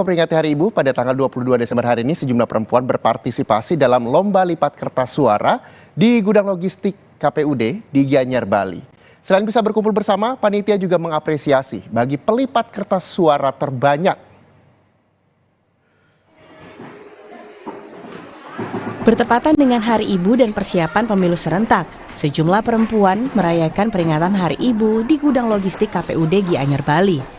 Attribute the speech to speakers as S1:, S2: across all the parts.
S1: Memperingati Hari Ibu pada tanggal 22 Desember hari ini, sejumlah perempuan berpartisipasi dalam lomba lipat kertas suara di gudang logistik KPUD di Gianyar, Bali. Selain bisa berkumpul bersama, panitia juga mengapresiasi bagi pelipat kertas suara terbanyak.
S2: Bertepatan dengan Hari Ibu dan persiapan pemilu serentak, sejumlah perempuan merayakan peringatan Hari Ibu di gudang logistik KPUD Gianyar, Bali.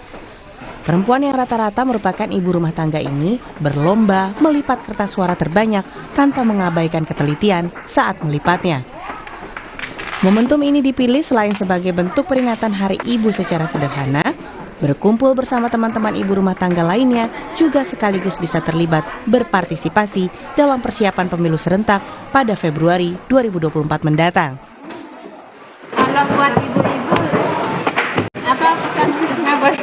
S2: Perempuan yang rata-rata merupakan ibu rumah tangga ini berlomba melipat kertas suara terbanyak tanpa mengabaikan ketelitian saat melipatnya. Momentum ini dipilih selain sebagai bentuk peringatan Hari Ibu secara sederhana, berkumpul bersama teman-teman ibu rumah tangga lainnya juga sekaligus bisa terlibat berpartisipasi dalam persiapan pemilu serentak pada Februari 2024 mendatang.
S3: Kalau buat ibu-ibu, apa pesan untuknya buat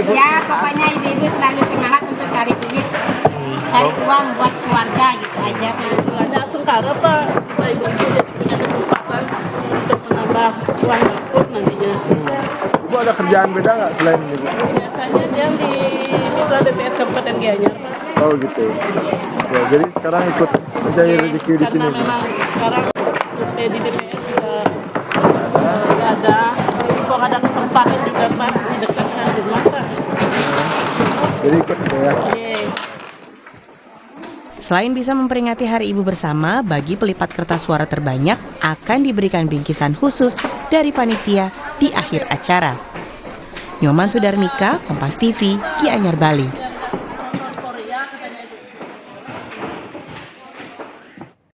S3: ya pokoknya ibu-ibu selalu semangat untuk cari duit, cari uang buat keluarga gitu aja.
S4: Istilahnya sengkara Pak, kita ibu-ibu jadi punya kesempatan untuk menambah uang dapur nantinya.
S5: Bu, ada kerjaan beda nggak selain ini, Bu?
S4: Biasanya dia di Mitra BPS Kabupaten Gianyar, Pak.
S5: Oh gitu. Ya, jadi sekarang ikut mencari rezeki di sini.
S4: Karena memang sekarang di BPS juga nggak ada. Kok ada kesempatan juga Pak, di dekatnya rumah Pak.
S5: Jadi ikut ya.
S2: Selain bisa memperingati Hari Ibu bersama, bagi pelipat kertas suara terbanyak akan diberikan bingkisan khusus dari panitia di akhir acara. Nyoman Sudarmika, Kompas TV, Gianyar, Bali.